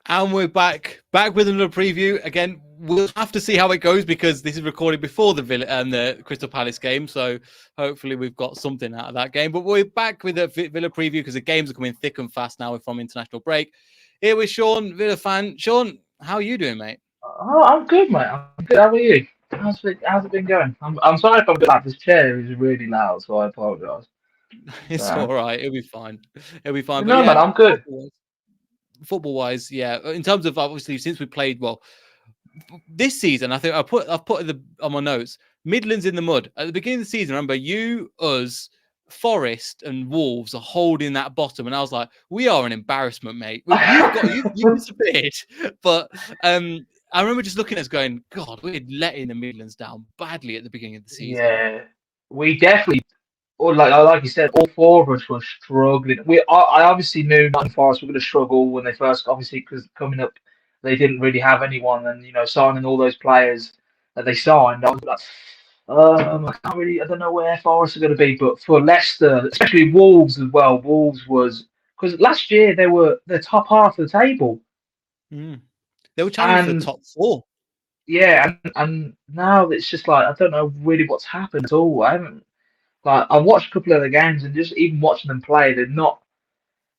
And we're back with another preview. Again, we'll have to see how it goes because this is recorded before the Villa and the Crystal Palace game. So hopefully we've got something out of that game. But we're back with a Villa preview because the games are coming thick and fast now from international break. Here with Sean, Villa fan. Sean, how are you doing, mate? Oh, I'm good, mate. I'm good. How are you? How's it been going? I'm sorry if I'm like this chair is really loud, so I apologise. It's all So, right. It'll be fine. It'll be fine. But no, man, yeah, I'm good. football wise, yeah. In terms of obviously since we played well this season, I think I've put on my notes Midlands in the mud at the beginning of the season. Remember, you, us, Forest, and Wolves are holding that bottom, and I was like, we are an embarrassment, mate. You've disappeared. But I remember just looking at us going, God, we're letting the Midlands down badly at the beginning of the season. Yeah, we definitely, or like you said, all four of us were struggling. I obviously knew Nottingham Forest were going to struggle when they first, obviously, because coming up, they didn't really have anyone, and signing all those players that they signed, I was like, I don't know where Forest are going to be, but for Leicester, especially Wolves as well, Wolves was because last year they were the top half of the table, Mm. They were challenging for the and top four. yeah, and now it's just like I don't know really what's happened at all. I haven't like I watched a couple of the games and just even watching them play, they're not,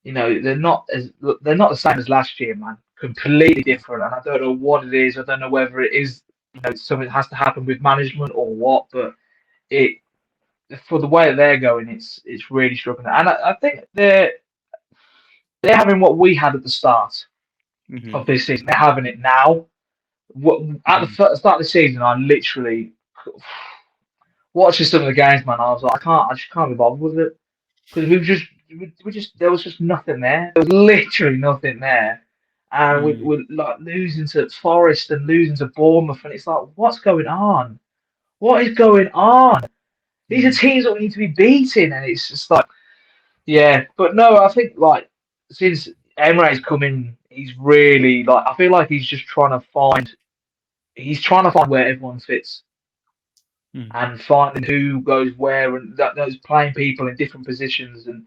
they're not the same as last year, man. Completely different, and I don't know what it is. I don't know whether it is, something has to happen with management or what, but it for the way that they're going, it's really struggling, and I think they're having what we had at the start Mm-hmm. of this season. They're having it now. At the Mm-hmm. start of the season, I literally watching some of the games, man. I was like, I just can't be bothered with it because we just there was just nothing there. There was literally nothing there, and Mm. we're like losing to Forest and losing to Bournemouth, and it's like, what's going on? What is going on? These are Mm. teams that we need to be beating, and it's just like, yeah. But no, I think like since Emery's come in, he's really like I feel like he's trying to find where everyone fits Mm. and finding who goes where and those playing people in different positions. And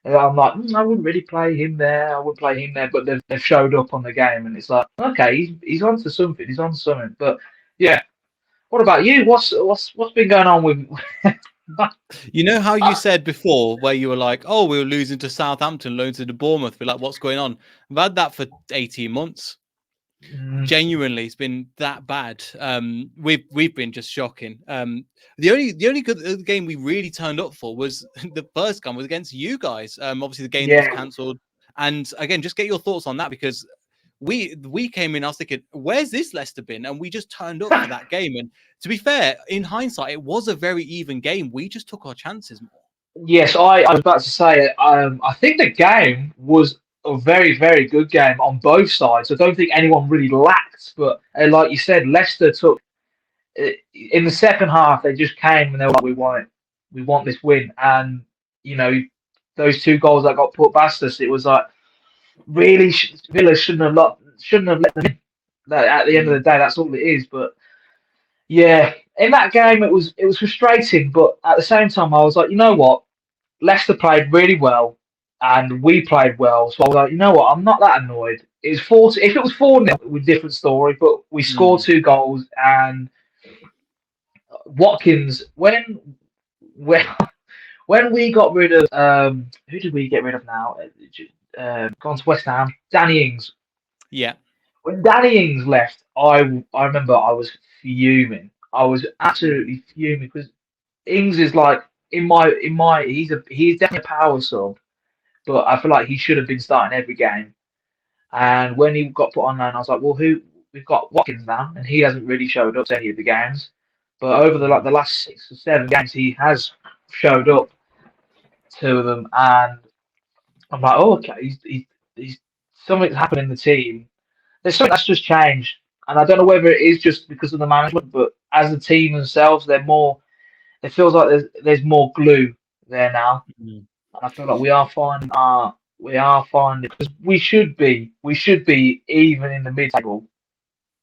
I'm like, I wouldn't really play him there. I wouldn't play him there, but they've showed up on the game, and it's like, okay, he's onto something. He's onto something. But yeah, what about you? What's been going on with? You know how you said before, where you were like, "Oh, we were losing to Southampton, losing to Bournemouth." We're like, "What's going on?" I've had that for 18 months. Mm, Genuinely, it's been that bad. We've been just shocking. The only good game we really turned up for was the first game was against you guys. Obviously the game that was yeah, cancelled. And again, just get your thoughts on that because we came in. I was thinking, where's this Leicester been? And we just turned up for that game. And to be fair, in hindsight, it was a very even game. We just took our chances more. yes, I was about to say, I think the game was a very, very good game on both sides. I don't think anyone really lacked, but like you said, Leicester took in the second half. They just came and they were like, we want this win, and you know those two goals that got put past us. It was like really Villa shouldn't have let them in. That at the end of Mm. the day, that's all it is. But yeah, in that game, it was frustrating, but at the same time, I was like, you know what? Leicester played really well, and we played well. So I was like, you know what? I'm not that annoyed. It was 4. If it was 4-0, it was a different story. But we scored Mm. two goals, and Watkins when when we got rid of who did we get rid of now? Gone to West Ham. Danny Ings. Yeah. When Danny Ings left, I remember I was fuming. I was absolutely fuming because Ings is like in my he's definitely a power sub, but I feel like he should have been starting every game. And when he got put on there, I was like, well, who we've got Watkins now, and he hasn't really showed up to any of the games. But over the Mm. last 6 or 7 games, he has showed up to them, and I'm like, oh, okay, he's something's happened in the team. There's something that's just changed, and I don't know whether it is just because of the management, but as a team themselves, they're more. It feels like there's more glue there now, Mm. and I feel like we are finding because we should be even in the mid table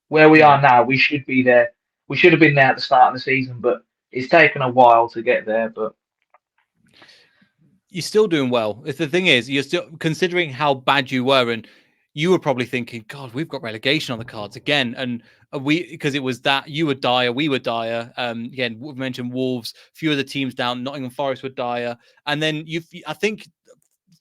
where we are Yeah. now. We should be there. We should have been there at the start of the season, but it's taken a while to get there. But You're still doing well. If the thing is, you're still considering how bad you were, and you were probably thinking, God, we've got relegation on the cards again. And we, because it was that you were dire, we were dire. Again, we've mentioned Wolves, a few of the teams down, Nottingham Forest were dire. And then I think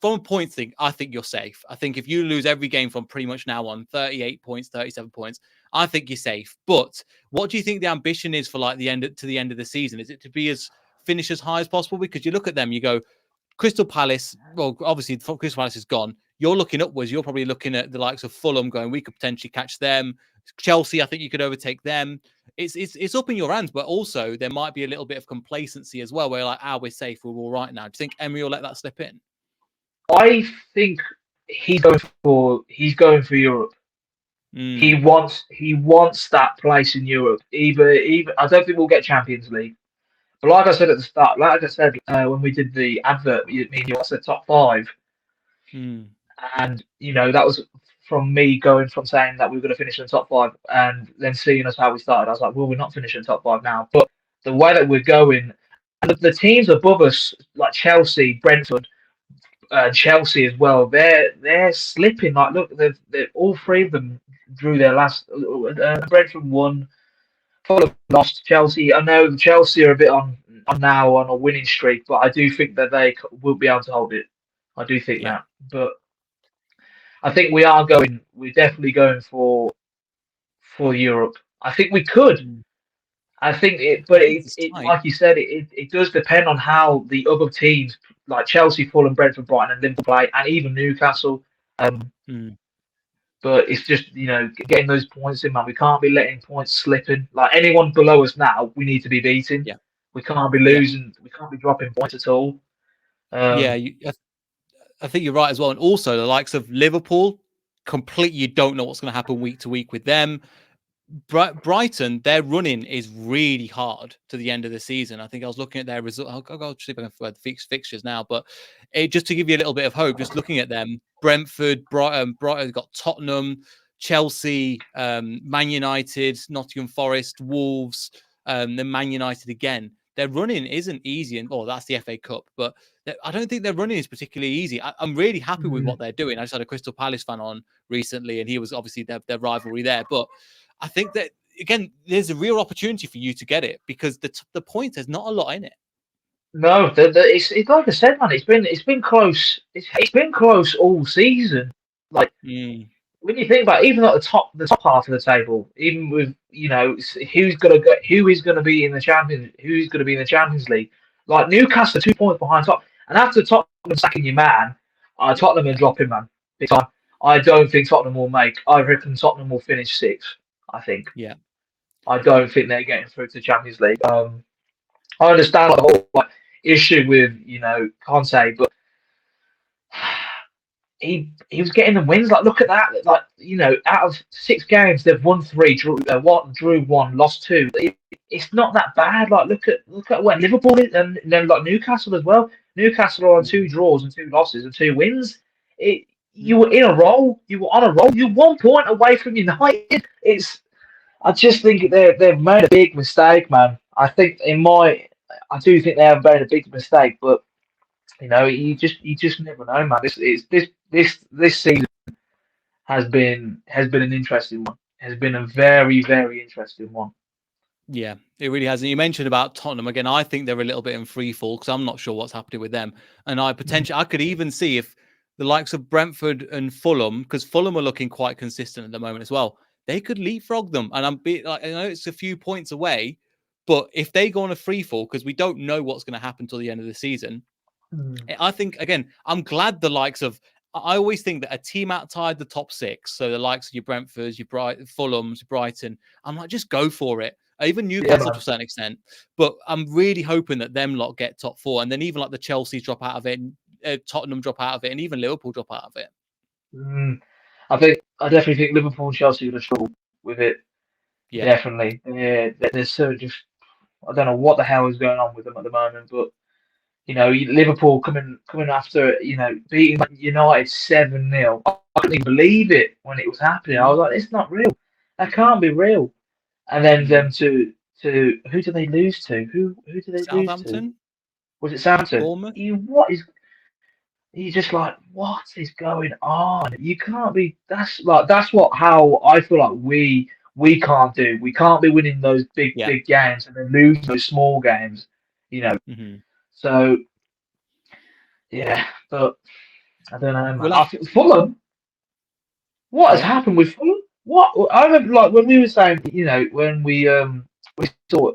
from a point thing, I think you're safe. I think if you lose every game from pretty much now on 38 points, 37 points, I think you're safe. But what do you think the ambition is for like the end of the season? Is it to be as finish as high as possible? Because you look at them, you go, Crystal Palace, well, obviously Crystal Palace is gone. You're looking upwards. You're probably looking at the likes of Fulham going, we could potentially catch them. Chelsea, I think you could overtake them. It's up in your hands, but also there might be a little bit of complacency as well, where you're like, we're safe, we're all right now. Do you think Emery will let that slip in? I think he's going for Europe. He Mm, wants that place in Europe. Even I don't think we'll get Champions League. But like I said at the start, like I said when we did the advert, me and you, I said top five, mm, and that was from me going from saying that we were going to finish in the top five, and then seeing us how we started. I was like, well, we're not finishing top five now, but the way that we're going, and the teams above us like Chelsea, Brentford, Chelsea as well, they're slipping. Like, look, they've all three of them drew their last. Brentford won, Fulham lost. Chelsea, I know Chelsea are a bit on now on a winning streak, but I do think that they will be able to hold it. I do think yeah. that, but I think we are going. We're definitely going for Europe. I think we could. Mm. I think it, but It's it tight. like you said, it does depend on how the other teams like Chelsea, Fulham, Brentford, Brighton, and Liverpool play, and even Newcastle. Um, Mm, but it's just getting those points in, man. We can't be letting points slipping. Like anyone below us now, we need to be beating. yeah. We can't be Yeah. losing. We can't be dropping points at all. Yeah. Um, I think you're right as well. And also the likes of Liverpool, completely, you don't know what's going to happen week to week with them. Brighton, their running is really hard to the end of the season. I think I was looking at their result. I'll go see if I can find the fixtures now, but just to give you a little bit of hope, just looking at them, Brentford, Brighton got Tottenham, Chelsea, Man United, Nottingham Forest, Wolves, then Man United again. Their running isn't easy, and that's the FA Cup, but I don't think their running is particularly easy. I'm really happy with what they're doing. I just had a Crystal Palace fan on recently, and he was obviously their rivalry there, but I think that again, there's a real opportunity for you to get it because the point there's not a lot in it. no, it's like I said, man. It's been close. It's been close all season. Like Mm, when you think about it, even at the top half of the table, even with who is gonna be in the who's gonna be in the Champions League. Like Newcastle, 2 points behind top, and after Tottenham sacking your man, Tottenham are yeah, dropping, man, big time. I don't think Tottenham will make. I reckon Tottenham will finish sixth. I think. yeah, I don't think they're getting through to the Champions League. I understand the whole issue with Conte, but he was getting the wins. Like, look at that. Like, out of 6 games, they've won three, drew one, lost two. It's not that bad. Like, look at what Liverpool is, and then like Newcastle as well. Newcastle are on 2 draws and 2 losses and 2 wins. You were in a roll. You were on a roll. You're 1 point away from United. I just think they've made a big mistake, man. I do think they have made a big mistake, but you just never know, man. This season has been an interesting one. Has been a very very interesting one. yeah. It really has. And you mentioned about Tottenham again. I think they're a little bit in free fall because I'm not sure what's happening with them. And I could even see if the likes of Brentford and Fulham, because Fulham are looking quite consistent at the moment as well. They could leapfrog them, and I know it's a few points away, but if they go on a free fall, because we don't know what's going to happen till the end of the season, Mm. I think again, I'm glad the likes of. I always think that a team outside the top six, so the likes of your Brentfords, your Fulhams, your Brighton, I'm like, just go for it. Even Yeah, Newcastle to a man. certain extent, but I'm really hoping that them lot get top four, and then even like the Chelsea drop out of it, and, Tottenham drop out of it, and even Liverpool drop out of it. Mm. I definitely think Liverpool and Chelsea are going to struggle with it. Yeah, Definitely. They're so just. I don't know what the hell is going on with them at the moment, but Liverpool coming after beating United 7-0. I couldn't even believe it when it was happening. I mm, was like, it's not real. That can't be real. And then them mm. to who do they lose to? Who do they lose to? Southampton, Was it Southampton? Bournemouth. What is? you're just like, what is going on? You can't be. That's what how I feel like we can't do. We can't be winning those Yeah. big games and then lose those small games. You know. Hmm. So yeah, but I don't know, man. We'll I have. think Fulham. What has Yeah. happened with Fulham? What I remember, like when we were saying, we saw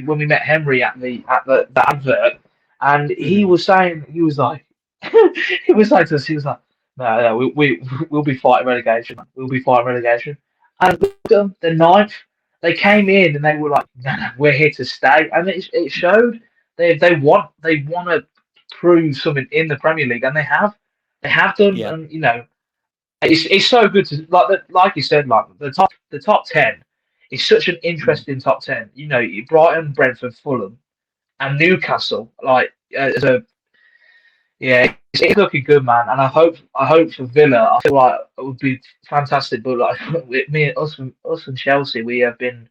when we met Henry at the advert, and he Hmm. was saying he was like he was saying to us, he was like, no, we'll be fighting relegation. We'll be fighting relegation. And look at them, the ninth, they came in and they were like, no, we're here to stay, and it showed. They want to prove something in the Premier League, and they have done, Yeah. and it's so good to like you said, like the top 10 is such an Mm. interesting top 10. Brighton, Brentford, Fulham, and Newcastle. Like as a yeah, it's looking good, man. And I hope for Villa. I feel like it would be fantastic. But like with me, us and Chelsea, we have been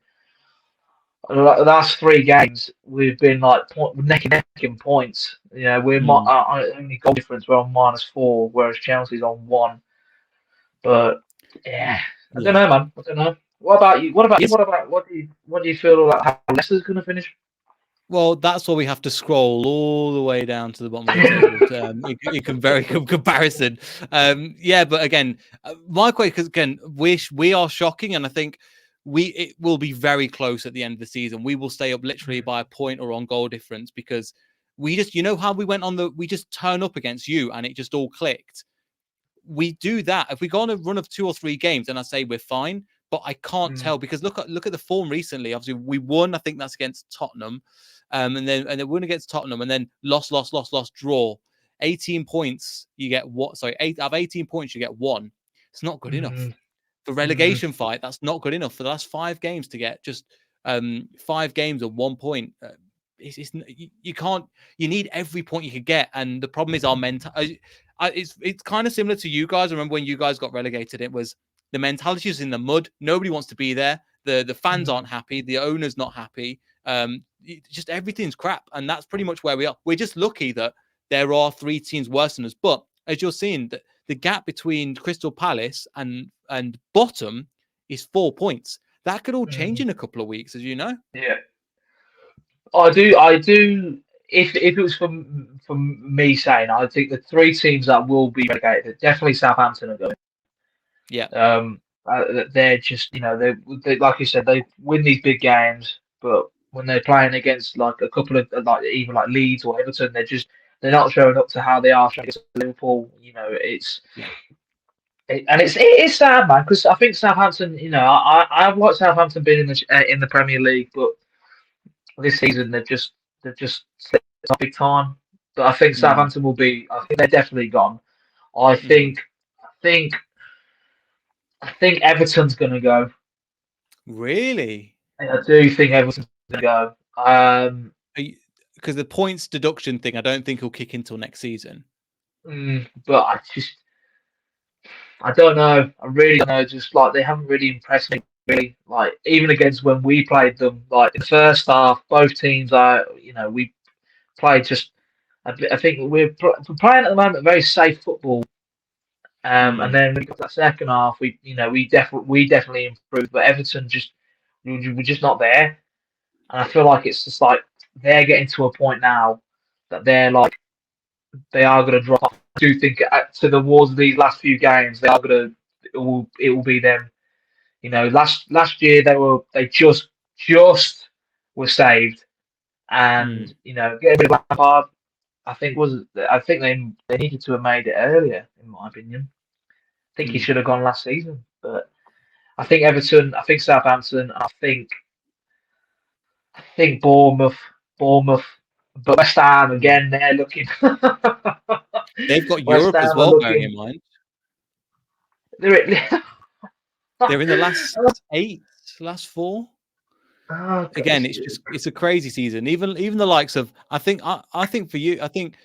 like, the last three games. We've been like neck and neck in points. We're Mm. only goal difference. We're on -4, whereas Chelsea's on 1. But yeah, I don't Yeah. know, man. I don't know. What about you? What about you? It's What do you feel like how Leicester's going to finish? Well, that's why we have to scroll all the way down to the bottom of the table. In comparison. Yeah, but again, my question, because again, we are shocking, and I think it will be very close at the end of the season. We will stay up literally by a point or on goal difference because we just, how we went we just turn up against you and it just all clicked. We do that. If we go on a run of 2 or 3 games, then I say we're fine. But I can't Mm, tell because look at the form recently. Obviously, we won. I think that's against Tottenham, and then won against Tottenham, and then lost, draw. 18 points, you get what? Sorry, eight out of 18 points, you get one. It's not good enough mm, for mm, relegation fight. That's not good enough for the last 5 games to get just 5 games of 1 point. You can't. You need every point you could get, and the problem is our mental. It's kind of similar to you guys. I remember when you guys got relegated, it was the mentality is in the mud. Nobody wants to be there. The fans mm, aren't happy. The owner's not happy. Just everything's crap, and that's pretty much where we are. We're just lucky that there are 3 teams worse than us. But as you're seeing, the gap between Crystal Palace and bottom is 4 points. That could all change mm. in a couple of weeks, as you know. Yeah, I do. If it was from me saying, I think the three teams that will be relegated, definitely Southampton are going. Yeah, They're just, they like you said, they win these big games, but when they're playing against like a couple of like even like Leeds or Everton, they're not showing up to how they are showing against Liverpool. yeah. And it's sad, man, because I think Southampton, I've watched Southampton being in the Premier League, but this season they've just slipped up big time. But I think Mm, Southampton will be. I think they're definitely gone. I mm. think. I think. I think Everton's going to go. Really? I do think Everton's going to go. Because the points deduction thing, I don't think will kick until next season. But I don't know. I really don't know. Just like they haven't really impressed me. Really, like even against when we played them, like in the first half, both teams are. We played just. I think we're playing at the moment very safe football. And Mm, then we got that second half. We definitely improved, but Everton we're just not there. And I feel like it's just like they're getting to a point now that they are going to drop off. I do think to the towards of these last few games they are going to it will be them. Last year they just were saved, and mm, getting rid of Lampard. I think they needed to have made it earlier, in my opinion. I think he mm, should have gone last season, but I think Everton, I think Southampton, I think Bournemouth, but West Ham mm. again. They're looking. They've got West Europe as Ham are well, bearing in looking. mind. They're, They're in the last 8, last 4. oh, God, Again, it's a crazy season. Even the likes of I think for you, I think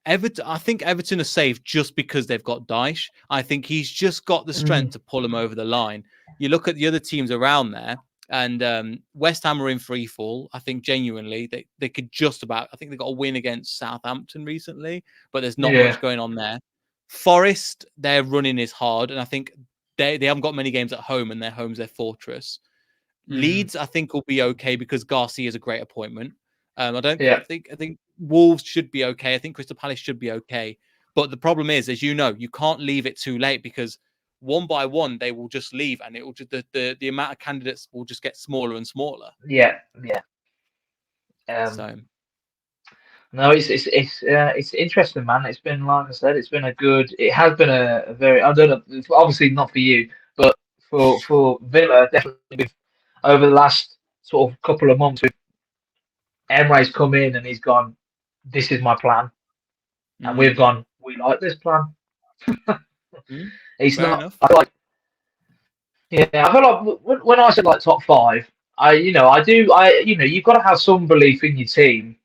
Everton are safe just because they've got Dyche. I think he's just got the strength mm, to pull them over the line. You look at the other teams around there. And West Ham are in free fall. I think genuinely they could just about. I think they got a win against Southampton recently, but there's not Yeah. much going on there. Forest, their running is hard, and I think they haven't got many games at home, and their home's their fortress. Mm. Leeds, I think, will be okay because Garcia is a great appointment. Yeah. I think Wolves should be okay. I think Crystal Palace should be okay. But the problem is, as you know, you can't leave it too late because one by one they will just leave, and it will just the amount of candidates will just get smaller and smaller. Yeah. Yeah. Um, So, no, it's interesting, man. It's been, like I said, it's been a good. It has been a very. I don't know. Obviously not for you, but for Villa, definitely over the last sort of couple of months, with Emery's come in and he's gone, "This is my plan," and we've mm, gone, "We like this plan." mm, It's fair not. enough. I feel like, yeah, I feel like when I said like top five, I do. You've got to have some belief in your team.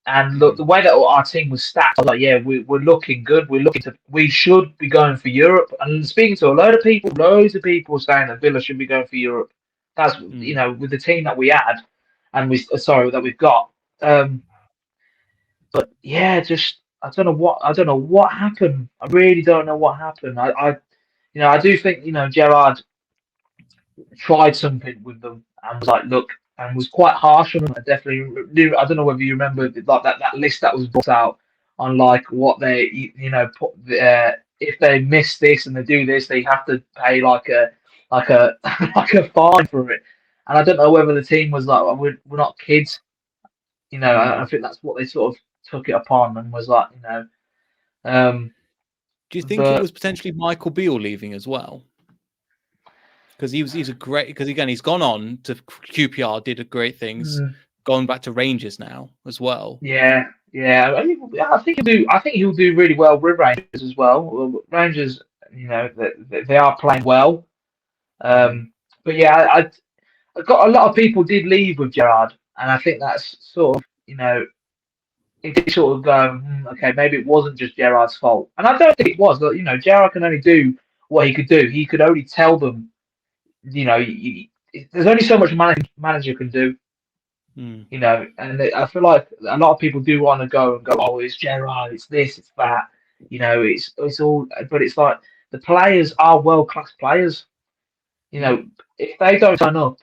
And look, Mm, the way that our team was stacked, I was like, yeah, we're looking good. We should be going for Europe. And speaking to a load of people, loads of people saying that Villa should be going for Europe. That's, mm. with the team that we had, and that we've got. Um, but yeah, just I don't know what happened. I really don't know what happened. I do think Gerard tried something with them and was like, look, and was quite harsh on them. I definitely do. I don't know whether you remember like that list that was brought out on like what they put if they miss this and they do this, they have to pay like a like a fine for it. And I don't know whether the team was like, well, we're not kids. I Mm. think that's what they sort of took it upon and was like, um, Do you think it but was potentially Michael Beale leaving as well? Because he's a great because again he's gone on to QPR, did great things, mm, going back to Rangers now as well. yeah, yeah. I think he'll do really well with Rangers as well. Well, Rangers, they are playing well. Mm, Um, but yeah, I got a lot of people did leave with Gerard, and I think that's sort of it did sort of go, okay, maybe it wasn't just Gerard's fault, and I don't think it was. But Gerard can only do what he could do. He could only tell them, there's only so much manager can do. mm, And I feel like a lot of people do want to go and go, oh, it's Gerrard, it's this, it's that, it's all, but it's like the players are world class players. mm, If they don't turn up,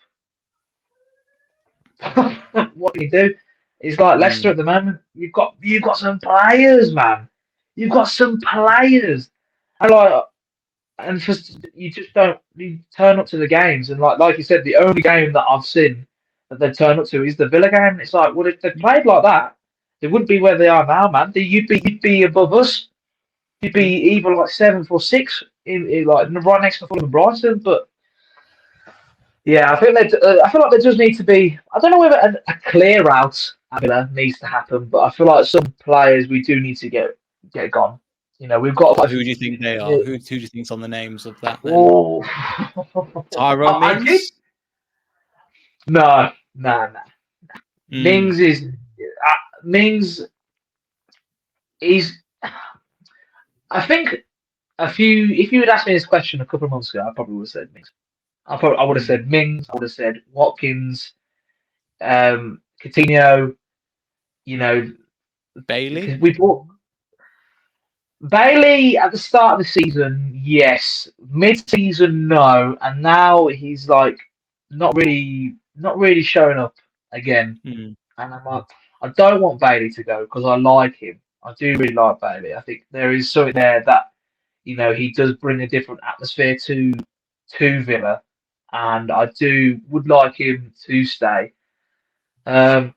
what can you do? It's like Leicester mm, at the moment. You've got some players, man. You've got some players, and like and just you just don't you turn up to the games and like you said, the only game that I've seen that they turn up to is the Villa game. It's like, well, if they played like that, they wouldn't be where they are now, man. You'd be above us. You'd be mm. either like seventh or sixth, like right next to Fulham and Brighton. But yeah, I feel like there does need to be. I don't know whether a clear out at Villa needs to happen, but I feel like some players we do need to get gone. We've got So like, who do you think they are? yeah, Who do you think's on the names of that then? oh, Tyrone I did. Mings? No, no, no. Mm, Mings is Mings. Is I think a few. If you had asked me this question a couple of months ago, I probably would have said Mings. I would have mm. said Mings. I would have said Watkins, Coutinho. You know, because Bailey? we bought Bailey at the start of the season. Yes, mid-season, no, and now he's like not really showing up again. Mm, And I'm like, I don't want Bailey to go because I like him. I do really like Bailey. I think there is something there that he does bring a different atmosphere to Villa, and I would like him to stay. Um,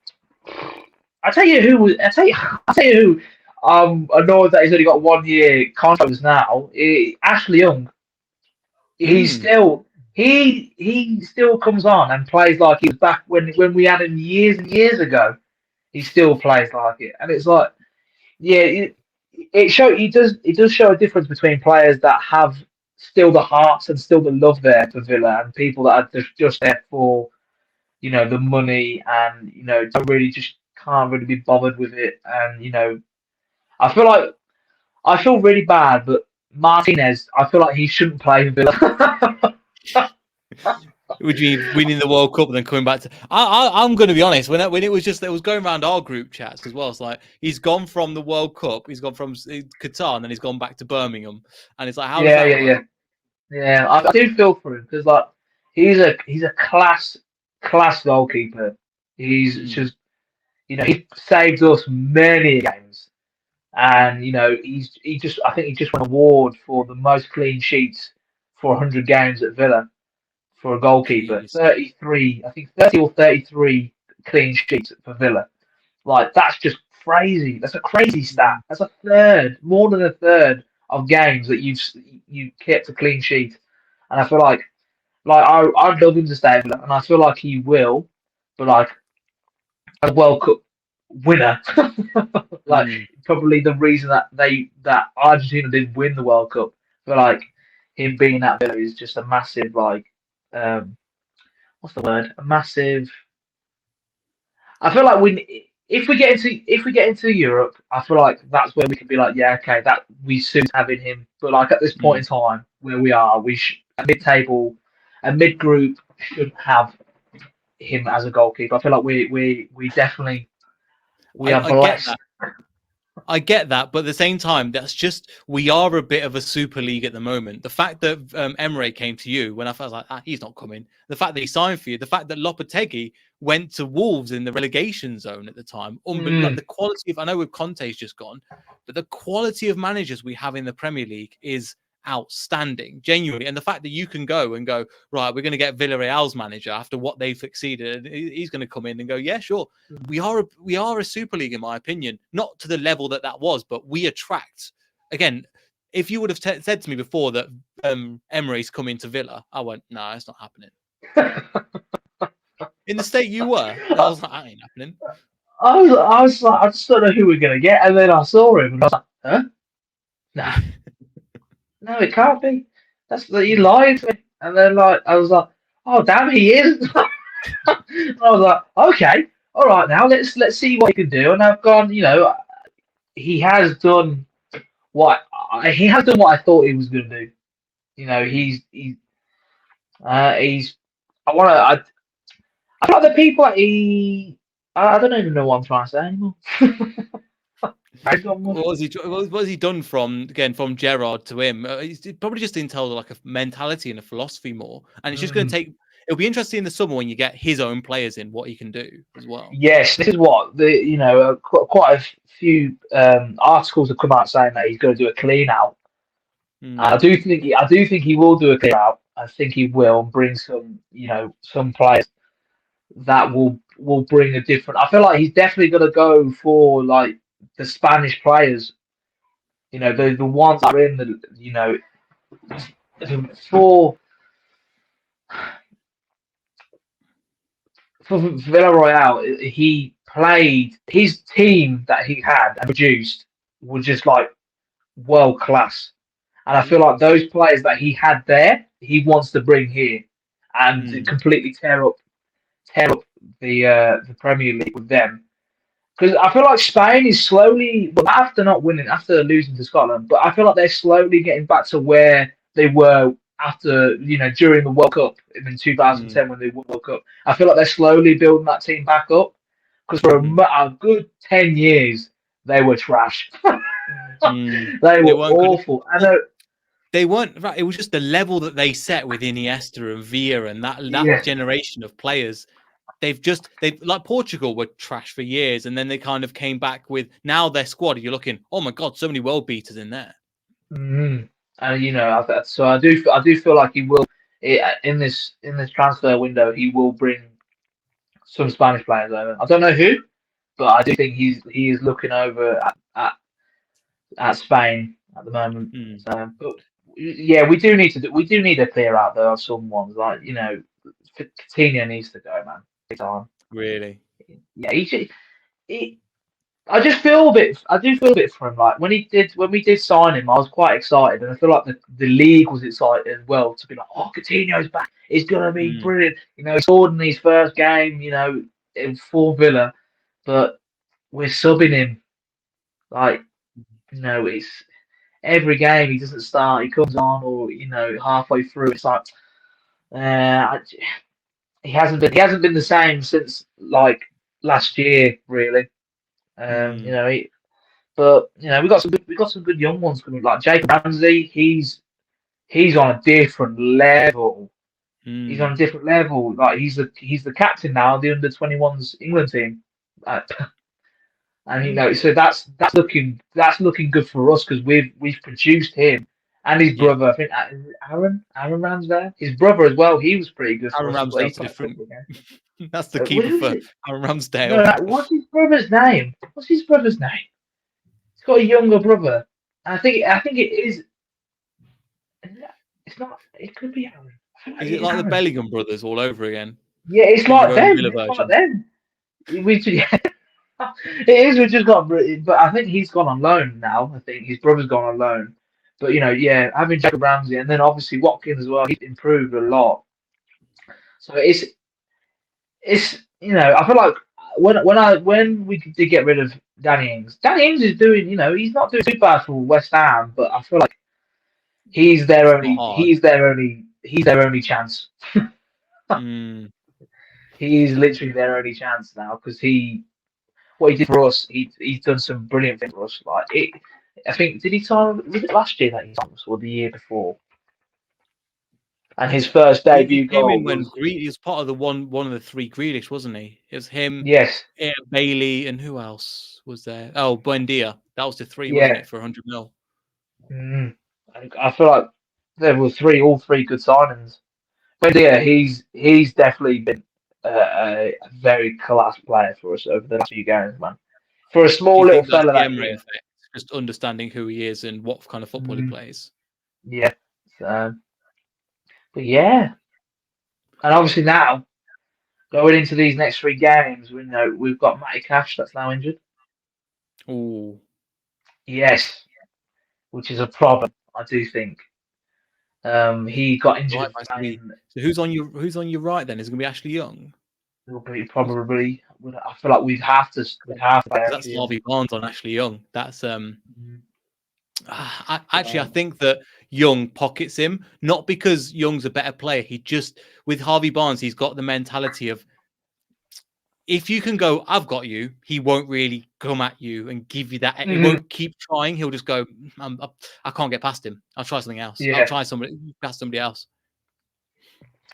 I tell you who. I know that he's only got 1 year contract now. Ashley Young. He's mm, still he still comes on and plays like he was back when we had him years and years ago. He still plays like it, and it's like, yeah, it does show a difference between players that have still the hearts and still the love there for Villa and people that are just there for the money and don't really just can't really be bothered with it. And I feel like I feel really bad, but Martinez, I feel like he shouldn't play for Villa. Would you mean winning the World Cup and then coming back to? I'm going to be honest. When it was just, it was going around our group chats as well. It's like he's gone from the World Cup, he's gone from Qatar, and then he's gone back to Birmingham, and it's like, how does Yeah, that yeah, work? yeah, yeah. I do feel for him because like he's a class goalkeeper. He's Mm, just he saved us many games, and I think he just won an award for the most clean sheets for 100 games at Villa for a goalkeeper. jeez. 33, I think 30 or 33 clean sheets for Villa. Like that's just crazy. That's a crazy stat. Mm, That's a third, more than a third of games that you kept a clean sheet. And I feel like I'd love him to stay, and I feel like he will. But like a World Cup winner, like mm. probably the reason that Argentina didn't win the World Cup. But like him being at Villa is just a massive um what's the word? A massive. I feel like if we get into Europe, I feel like that's where we can be like, yeah, okay, that we suit having him. But like at this point Mm. in time where we are, a mid table, a mid group should have him as a goalkeeper. I feel like we definitely we are I get blessed. that. I get that, but at the same time, that's just we are a bit of a super league at the moment. The fact that Emery came to you when I felt like he's not coming, the fact that he signed for you, the fact that Lopetegui went to Wolves in the relegation zone at the time, like Mm, the quality of I know with Conte's just gone, but the quality of managers we have in the Premier League is outstanding, genuinely. And the fact that you can go and go right, we're going to get Villarreal's manager after what they've succeeded, he's going to come in and go, yeah, sure, we are a super league in my opinion, not to the level that was, but we attract again. If you would have said to me before that Emery's coming to Villa, I went, no, it's not happening. In the state you were, I was like, that ain't happening. I was like, I just don't know who we're gonna get, and then I saw him, and I was like, huh? Nah, no, it can't be. You lying to me. And then like I was like, oh damn, he is. And I was like, okay, all right, now let's see what he can do. And I've gone, he has done he has done what I thought he was going to do. Mm. He's I want to I feel like the people that I don't even know what I'm trying to say anymore. I've got more. What has he done from again from Gerard to him? He's probably just instilled like a mentality and a philosophy more, and it's just going to Mm. take. It'll be interesting in the summer when you get his own players in what he can do as well. Yes, this is what quite a few articles have come out saying that he's going to do a clean out. Mm, I do think he will do a clear out. I think he will bring some players that will bring a different. I feel like he's definitely going to go for like the Spanish players. The ones that are in for Villarreal. He played his team that he had and produced was just like world class. And I feel yeah. like those players that he had there, he wants to bring here and Mm, completely tear up the Premier League with them. Because I feel like Spain is slowly, well, after not winning, after losing to Scotland, but I feel like they're slowly getting back to where they were after, during the World Cup in mm, 2010 when they won the World Cup. I feel like they're slowly building that team back up. Because for mhm, a good 10 years, they were trash. mm. They They were weren't good. awful. I Well, know, they weren't right. It was just the level that they set with Iniesta and Villa and that yeah. generation of players. They've like Portugal were trash for years, and then they kind of came back with now their squad. You're looking, oh my god, so many world beaters in there. Mm. And so I do feel like he will in this transfer window he will bring some Spanish players over. I don't know who, but I do think he is looking over at Spain at the moment. Mm, So, but yeah, we do need a clear out though of some ones like Coutinho needs to go, man. Big time. really. Yeah, he I just feel a bit. I do feel a bit for him. Like when we did sign him, I was quite excited, and I feel like the league was excited as well to be like, oh, Coutinho's back. It's gonna be Mm, brilliant. He scored in his first game. For Villa, but we're subbing him. Like it's every game he doesn't start. He comes on, or halfway through, it's like, uh, I, he hasn't been the same since like last year, really. You Mm, know, but you know, we got some good young ones coming. Like Jacob Ramsey, he's on a different level. He's on mm, a different level. Like he's the captain now of the under 21s England team. Uh, and you know, mm. so that's looking good for us because we've produced him and his Yeah, brother. I think is it Aaron Ramsdale, his brother as well. He was pretty good for Aaron us as well. He Ramsdale's played a different. couple of games. That's the keeper Who is for it? Aaron No, Ramsdale. no, what's his brother's name? What's his brother's name? He's got a younger brother. I think it is. It's not. It could be Aaron. I feel like Is it it is like the Aaron. Bellingham brothers all over again Yeah, it's in the like Roman them. Villa It's like version? them. Yeah, it is. We just got, but I think he's gone on loan now. I think his brother's gone on loan. But you know, yeah, having Jacob Ramsey and then obviously Watkins as well. He's improved a lot. So it's I feel like when we did get rid of Danny Ings, Danny Ings is doing he's not doing too bad for West Ham, but I feel like It's not hard. he's their only chance. Mm. He is literally their only chance now because what he did for us, he's done some brilliant things for us. Like I think did he sign? Was it last year that he signed us or the year before? And his first He debut came goal in when was he was part of the one of the three Grealish, wasn't he? It was him, yes, Bailey, and who else was there? Oh, Buendia. That was the three, wasn't yeah. it, for 100 mil? Mm. I feel like there were all three good signings. But yeah, he's definitely been a very class player for us over the last few games, man. For a Do small you little think that's fella the that he Emery is. effect? Just understanding who he is and what kind of football he Mm, plays. yeah. So, but yeah, and obviously now going into these next three games, we know we've got Matty Cash that's now injured. Oh, Yes, which is a problem, I do think. He got injured right. That's gonna be. playing. So who's on your right then? Is it gonna be Ashley Young? Will be probably. I feel like we'd have to play Because that's Ashley Young. Harvey Barnes on Ashley Young. That's Mm, actually, I so, think that Young pockets him, not because Young's a better player. He just, with Harvey Barnes, he's got the mentality of if you can go, I've got you, he won't really come at you and give you that. He mhm, won't keep trying. He'll just go, I can't get past him. I'll try something else. I'll yeah, try somebody past somebody else.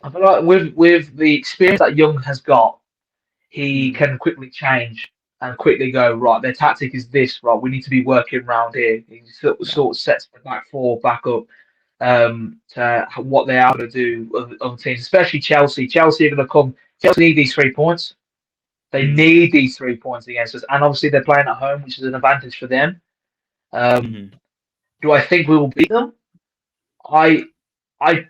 I feel like with the experience that Young has got, he Mm, can quickly change and quickly go right. Their tactic is this, right? We need to be working around here. He yeah. sort of sets the back four back up to what they are going to do other teams, especially Chelsea. Chelsea are going to come. Chelsea need these 3 points. They Mm, need these 3 points against us, and obviously they're playing at home, which is an advantage for them. Um, mhm. do I think we will beat them? I, I,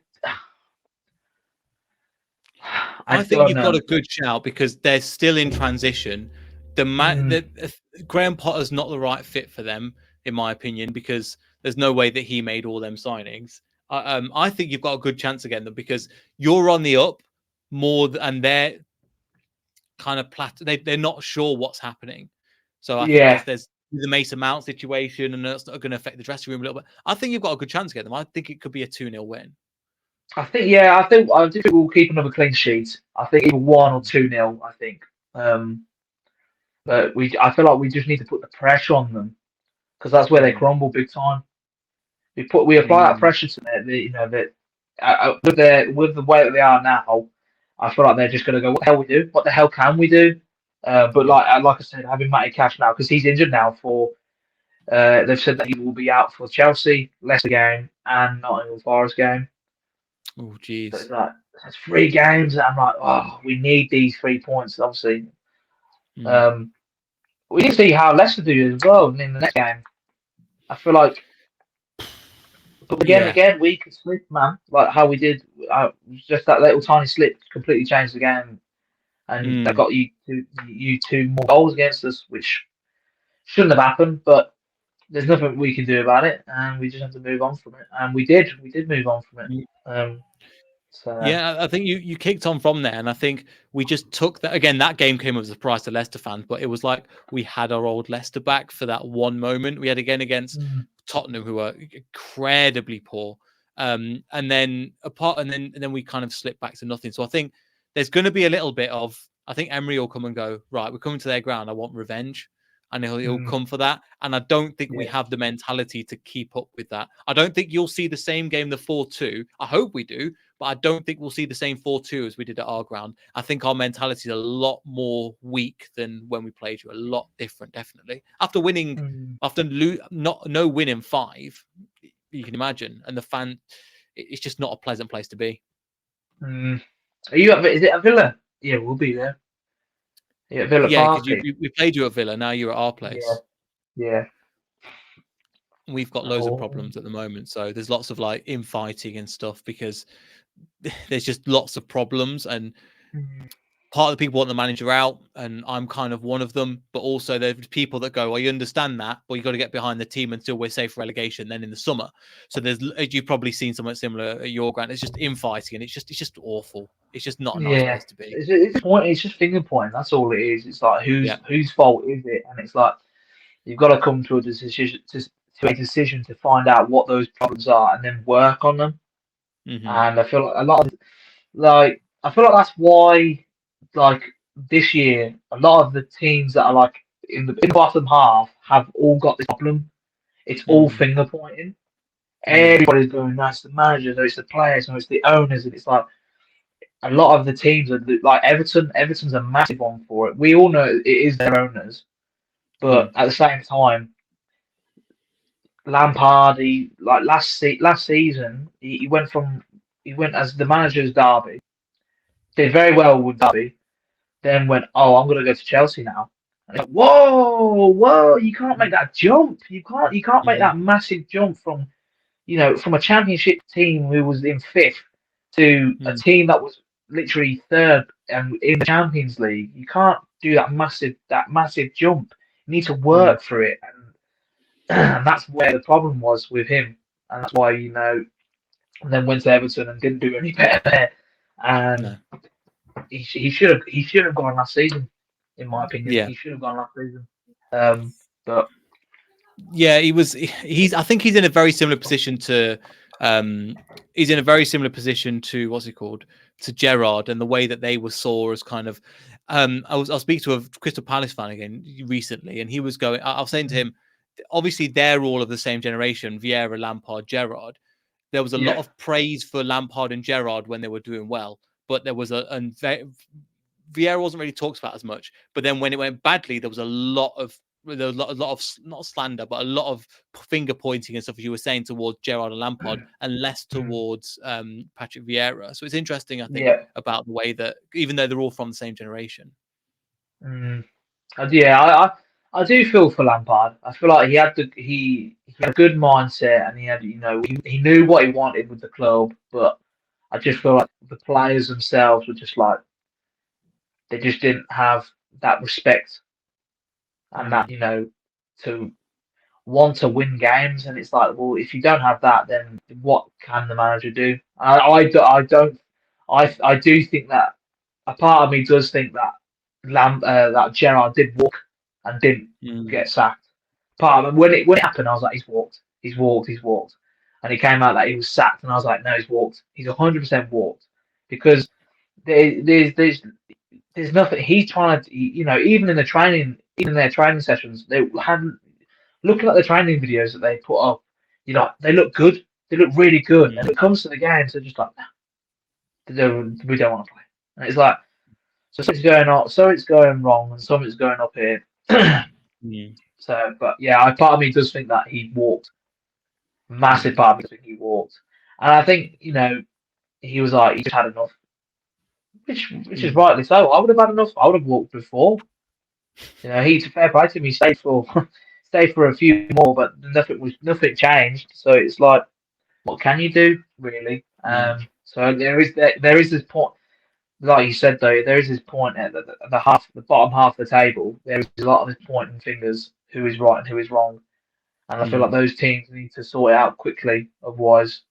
I I think don't you've got know. a good shout because they're still in transition. Mm, Graham Potter's not the right fit for them, in my opinion, because there's no way that he made all them signings. I think you've got a good chance against them because you're on the up and they're kind of they're not sure what's happening. So I think yeah, there's the Mason Mount situation, and that's not going to affect the dressing room a little bit. I think you've got a good chance against them. I think it could be a 2-0 win. I think we'll keep another clean sheet. I think either 1 or 2-0. I think. Um, but I feel like we just need to put the pressure on them because that's where they Mm, crumble big time. We apply that mm, pressure to them. That with the way that they are now, I feel like they're just going to go. What the hell we do? What the hell can we do? But yeah. like I said, having Matty Cash now because he's injured now for. They've said that he will be out for Chelsea, Leicester game, and Nottingham Forest game. Oh, So it's geez. like that's 3 games. And I'm like, oh, we need these 3 points. Obviously, Mm, um, we need to see how Leicester do as well in the next game. I feel like, but yeah. again, we could slip, man. Like how we did, just that little tiny slip completely changed the game, and that Mm. got you two more goals against us, which shouldn't have happened. But there's nothing we can do about it, and we just have to move on from it. And we did move on from it. Um, so Yeah, I think you kicked on from there, and I think we just took that again. That game came as a surprise to Leicester fans, but it was like we had our old Leicester back for that one moment we had again against mm, Tottenham, who were incredibly poor. And then we kind of slipped back to nothing. So I think there's going to be a little bit of, I think Emery will come and go, right, we're coming to their ground. I want revenge. And he'll come for that. And I don't think we have the mentality to keep up with that. I don't think you'll see the same game, the 4-2. I hope we do, but I don't think we'll see the same 4-2 as we did at our ground. I think our mentality is a lot more weak than when we played you. A lot different, definitely. After winning, no win in 5, you can imagine. And the fan, it's just not a pleasant place to be. Are you at? Is it at Villa? Yeah, we'll be there. Yeah, Villa Yeah, Park. because we played you at Villa. Now you're at our place. Yeah. We've got loads of problems at the moment. So there's lots of like infighting and stuff because there's just lots of problems. And part of the people want the manager out, and I'm kind of one of them. But also there's people that go, well, you understand that, but you got to get behind the team until we're safe for relegation. Then in the summer, so you've probably seen something similar at your ground. It's just infighting, and it's just awful. It's just not a nice place to be. It's just finger pointing. That's all it is. It's like whose fault is it? And it's like you've got to come to a decision to find out what those problems are and then work on them. Mm-hmm. And I feel like a lot of I feel like that's why this year a lot of the teams that are like in the bottom half have all got this problem. It's all finger pointing. Everybody's going, that's the manager, no, it's the players, no, it's the owners, and it's like a lot of the teams are like Everton. Everton's a massive one for it. We all know it is their owners, but at the same time, Lampard, last season, he went as the manager's Derby, did very well with Derby, then went, oh, I'm gonna go to Chelsea now. And it's like, whoa, you can't make that jump. You can't make that massive jump from from a championship team who was in 5th to a team that was literally 3rd and in the Champions League. You can't do that massive jump. You need to work for it, and that's where the problem was with him, and that's why and then went to Everton and didn't do any better there. And he should have gone last season, in my opinion. Yeah. He should have gone last season. But yeah, I think he's in a very similar position to what's it called, to Gerrard, and the way that they were saw as kind of I'll speak to a Crystal Palace fan again recently, and he was going, I was saying to him, obviously they're all of the same generation, Vieira, Lampard, Gerrard. There was a lot of praise for Lampard and Gerrard when they were doing well, but there was Vieira wasn't really talked about as much. But then when it went badly, there was a lot of not slander, but a lot of finger pointing and stuff, as you were saying, towards Gerrard and Lampard, and less towards Patrick Vieira. So it's interesting, I think, about the way that even though they're all from the same generation. I do feel for Lampard. I feel like he had a good mindset, and he had he knew what he wanted with the club, but I just feel like the players themselves were just like they just didn't have that respect and that to want to win games. And it's like, well, if you don't have that, then what can the manager do? I do think that a part of me does think that that Gerrard did walk and didn't get sacked. Part of it, when it happened, I was like, he's walked, and he came out that he was sacked, and I was like, no, he's walked. He's 100% walked, because there's nothing he's trying to, even in their training sessions, they had looking at the training videos that they put up, they look good. They look really good. And when it comes to the games, they're just like, we don't want to play. And it's like, so something's going on, so it's going wrong, and something's going up here. So, but yeah, part of me does think that he walked. Massive part of me think he walked, and I think he was like he just had enough, which is rightly so. I would have had enough. I would have walked before. He's fair play to me. Stayed for a few more, but nothing changed. So it's like, what can you do really? So there is this point. Like you said, though, there is this point at the bottom half of the table. There is a lot of this pointing fingers, who is right and who is wrong, and I feel like those teams need to sort it out quickly. Otherwise,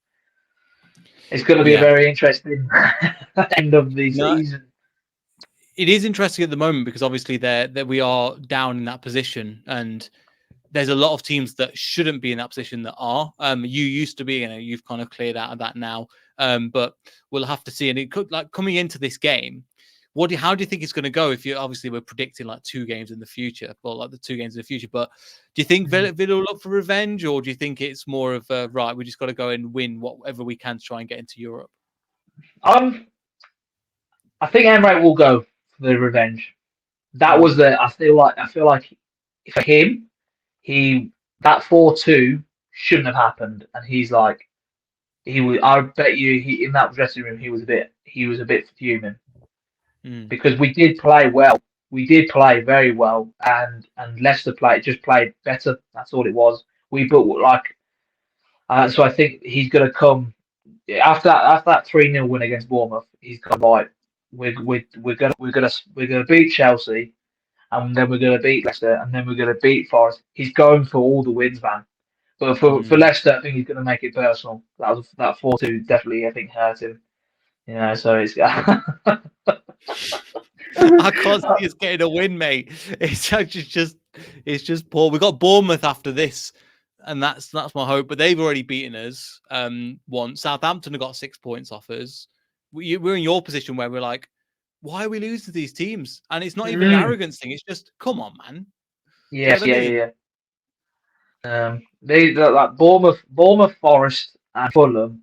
it's going to be a very interesting end of the season. It is interesting at the moment because obviously that we are down in that position, and there's a lot of teams that shouldn't be in that position that are. You used to be, you've kind of cleared out of that now. But we'll have to see. And it could, like, coming into this game, How do you think it's going to go? If you obviously we're predicting like 2 games in the future, well, like the 2 games in the future. But do you think Mhm. Villa will look for revenge, or do you think it's more of right? We just got to go and win whatever we can to try and get into Europe. Um, I think Emery will go for the revenge. That was Mm, the. I feel like for him, he that 4-2 shouldn't have happened, and he's like he was. I bet you he in that dressing room he was a bit fuming mm, because we did play well. We did play very well, and Leicester played better. That's all it was. We built like so. I think he's gonna come after that 3-0 win against Bournemouth. He's gonna right. We're gonna beat Chelsea, and then we're gonna beat Leicester, and then we're gonna beat Forest. He's going for all the wins, man. But for mm. Leicester, I think he's gonna make it personal. That 4-2 definitely I think hurt him. So it's I can't see us getting a win, mate. It's actually just it's just poor. We got Bournemouth after this, and that's my hope. But they've already beaten us once. Southampton have got 6 points off us. We're in your position where we're like, why are we losing to these teams? And it's not even an Mm, arrogance thing. It's just come on, man. Do you know yes, what I yeah, mean? yeah, yeah. They're like Bournemouth, Forest, and Fulham.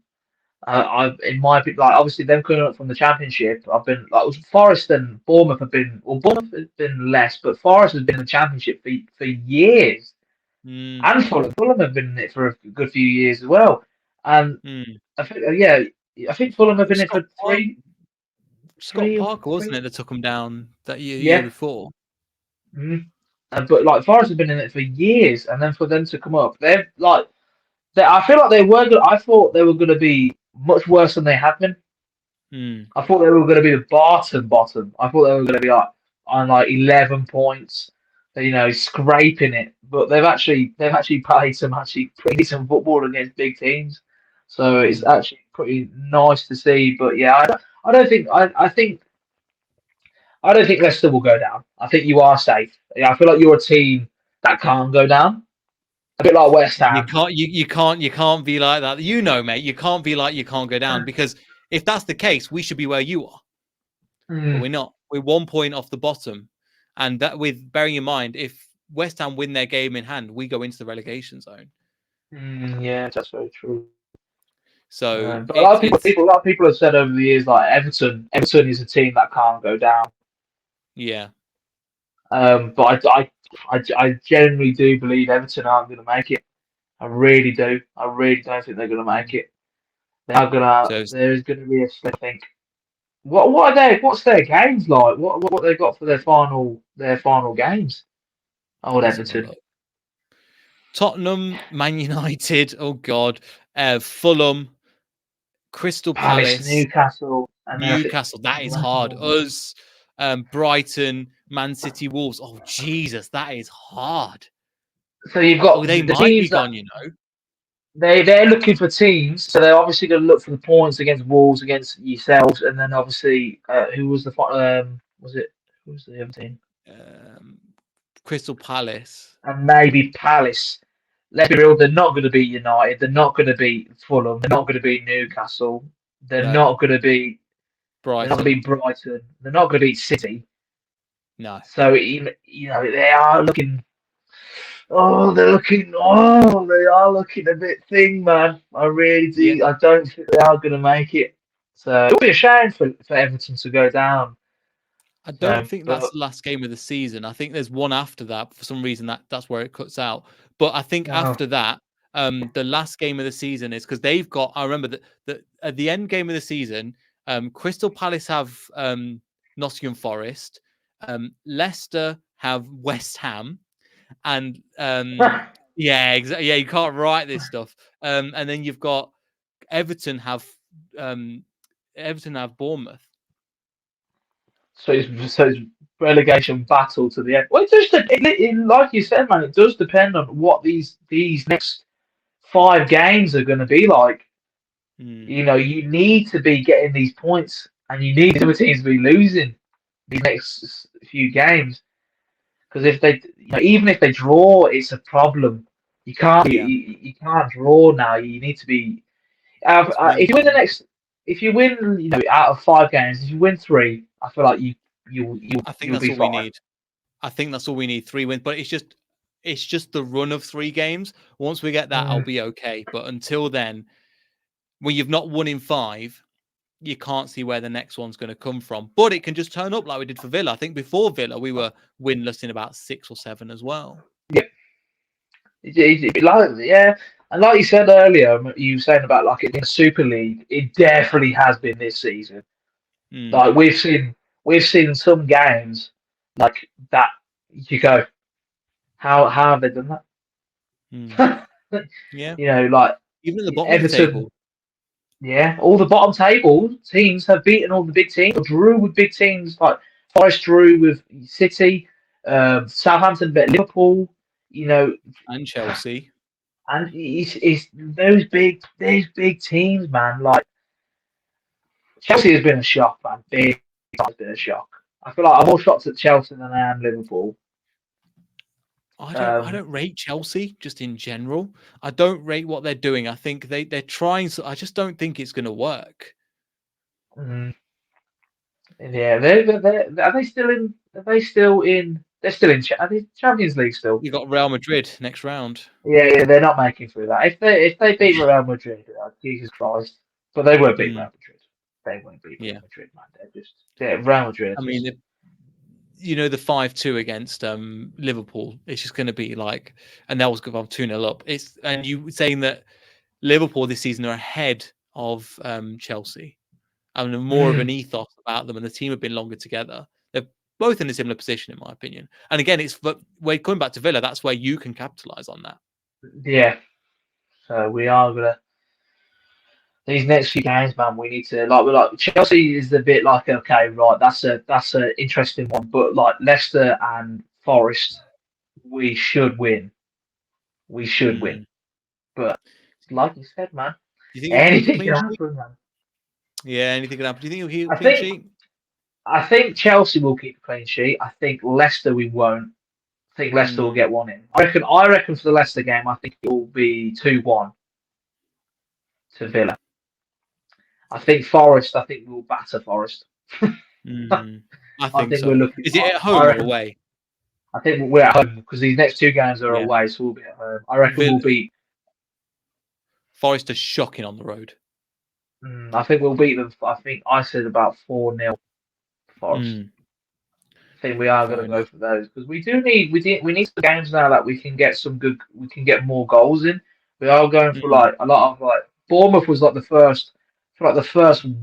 In my opinion, like obviously them coming up from the Championship, I've been like Forest and Bournemouth have been well, Bournemouth has been less, but Forest has been in the Championship for years, Mm, and Fulham have been in it for a good few years as well. And mm. I think yeah, I think Fulham have been in it Scott for Park, three, Scott three or Parker, wasn't three. it, that took them down that year Yeah, before? mm. But like Forest have been in it for years, and then for them to come up, they're like I feel like they were. I thought they were going to be much worse than they have been. Mm, I thought they were going to be the bottom. I thought they were going to be like on like 11 points, scraping it. But they've actually played some actually pretty decent football against big teams. So it's mm. actually pretty nice to see. But yeah, I don't think Leicester will go down. I think you are safe. Yeah, I feel like you're a team that can't go down. A bit like West You Ham. can't you can't be like that. You know, mate, you can't be like you can't go down because if that's the case, we should be where you are. But Mm, we're not. We're 1 point off the bottom. And that with bearing in mind, if West Ham win their game in hand, we go into the relegation zone. yeah, that's very true. So But a lot of people, it's a lot of people have said over the years, like Everton. Everton is a team that can't go down. yeah. But I genuinely do believe Everton aren't going to make it. I really do. I really don't think they're going to make Mm. it. They are gonna. So There's going to be a. I think. What are they? What's their games like? What they got for their final games? Old let's have a Everton. look. Tottenham, Man United, oh god, Fulham, Crystal Palace, Palace, Newcastle, and then I think Newcastle. That is West hard. Ham. Us, Brighton, Man City, Wolves. Oh Jesus, that is hard. So you've Oh, got they the might be teams that gone. You know. they're looking for teams, so they're obviously going to look for the points against Wolves, against yourselves, and then obviously who was was it who was the other team? Um, Crystal Palace, And maybe Palace. Let's be real, they're not going to beat United. They're not going to beat Fulham. They're not going to beat Newcastle. They're no. not going to beat. They're not going to Brighton, beat Brighton. They're not going to beat City. no. So they are looking. Oh, they're looking. Oh, they are looking a bit thin, man. I really Yeah. do. I don't think they are going to make it. So it'll be a shame for Everton to go down. I don't So, think that's but the last game of the season. I think there's one after that. For some reason, that's where it cuts out. But I think no. after that, the last game of the season is because they've got. I remember that at the end game of the season, Crystal Palace have Nottingham Forest, Leicester have West Ham, and yeah, exactly. Yeah, you can't write this stuff. And then you've got Everton have um, Everton have Bournemouth. So it's relegation battle to the end. Well, like you said, man, it does depend on what these next 5 games are going to be like. Hmm. You need to be getting these points, and you need the other teams to be losing these next few games. Because if even if they draw, it's a problem. You can't you, Yeah, you can't draw now. You need to be. it's win If you or win the lose. next, if you win, out of 5 games, if you win 3, I feel like I think you'll that's be all we fine. need. I think that's all we need. 3 wins, but it's just the run of 3 games. Once we get that, I'll be okay. But until then, when you've not won in 5, you can't see where the next one's going to come from. But it can just turn up like we did for Villa. I think before Villa, we were winless in about 6 or 7 as well. Yeah, yeah, and like you said earlier, you were saying about like it in the Super League, it definitely has been this season. Mm, Like we've seen some games like that. You go, how have they done mm. that? Yeah. Like Even at the bottom of the Everton. table. Yeah, all the bottom table teams have beaten all the big teams, or drew with big teams like Forest drew with City, Southampton beat Liverpool. You know, And Chelsea. and it's those big teams, man. Like Chelsea has been a shock, man. Big time has been a shock. I feel like I'm more shocked at Chelsea than I am Liverpool. I don't rate Chelsea just in general. I don't rate what they're doing. I think they're trying. So I just don't think it's going to work. Mm, yeah, are they still in? Are they still in? They're still in. Are they Champions League still? You got Real Madrid next round. Yeah, they're not making through that. If they beat Real Madrid, Jesus Christ! But they won't beat Mm, Real Madrid. They won't beat Real yeah, Madrid, man. Real Madrid. I Are mean, just the 5-2 against Liverpool. It's just going to be like, and that was good. I'm 2-0 up. And you saying that Liverpool this season are ahead of Chelsea. I mean, more of mm, an ethos about them, and the team have been longer together. They're both in a similar position, in my opinion. And again, but we're coming back to Villa. That's where you can capitalize on that. yeah. So we are gonna these next few games, man. We need to like Chelsea is a bit like okay, right? That's a interesting one, but like Leicester and Forest, we should win. We should win. Mm. But like you said, man, Do you think you'll keep a anything clean can sheet? happen, man. Yeah, anything can happen. Do you think you'll keep a I clean think sheet? I think Chelsea will keep a clean sheet. I think Leicester we won't. I think Leicester will Mm. get one in. I reckon for the Leicester game, I think it will be 2-1 to Villa. I think Forest. I think we'll batter Forest. Mm. I I think think we're so. looking. Is it at I home or reckon. away? I think we're at home because these next 2 games are Yeah. away, so we'll be at home. I reckon we'll Villa, beat. Forest are shocking on the road. I think we'll beat them. I think I said about 4-0 Forest. Mm. I think we are going Fair to go enough. for those because we need some games now that we can get we can get more goals in. We are going for Mm. like a lot of like Bournemouth was like the first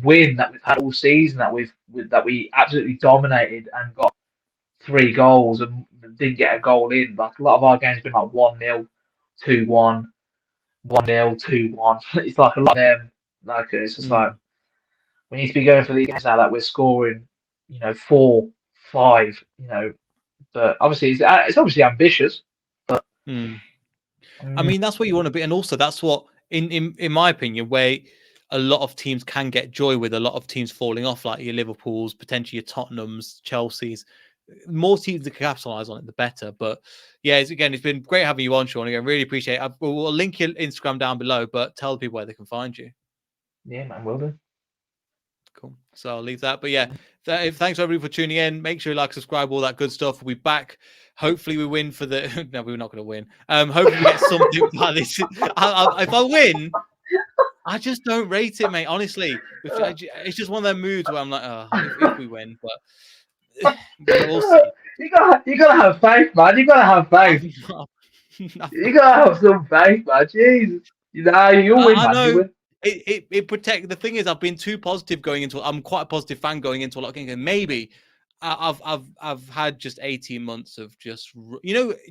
win that we've had all season that we absolutely dominated and got 3 goals and didn't get a goal in. Like a lot of our games have been like 1-0, 2-1, 1-0, 2-1. It's like a lot of them. Like it's just like Mm. we need to be going for these games now that we're scoring, 4, 5, But obviously, it's obviously ambitious. But Mm. I mm, mean, that's what you want to be, and also that's what, in my opinion, where a lot of teams can get joy with a lot of teams falling off, like your Liverpools, potentially your Tottenhams, Chelsea's. More teams that can capitalize on it, the better. But yeah, it's been great having you on, Sean. Again, really appreciate it. We'll link your Instagram down below, but tell people where they can find you. yeah, man, well done. Cool. So I'll leave that. But yeah, thanks everybody for tuning in. Make sure you like, subscribe, all that good stuff. We'll be back. Hopefully we win for the. No, we're not going to win. Hopefully we get something like this. If I win, I just don't rate it, mate. Honestly, it's just one of them moods where I'm like, oh, if we win, but we'll see. You gotta have faith, man. You gotta have faith. You gotta have some faith, man. Jesus, you'll win, I man. You know win. it protect. The thing is, I've been too positive going into. I'm quite a positive fan going into a lot of games. Maybe I've had just 18 months of just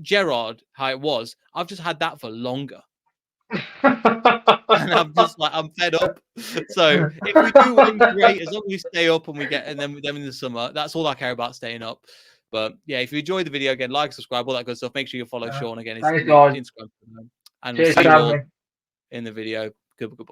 Gerard how it was. I've just had that for longer, and I'm just like I'm fed up. So if we do win, great. As long as we stay up and we get and then in the summer, that's all I care about, staying up. But yeah, if you enjoyed the video again, like, subscribe, all that good stuff. Make sure you follow Sean again. His Thanks, guys. Instagram, and we'll Cheers see for you having all me. in the video. Goodbye.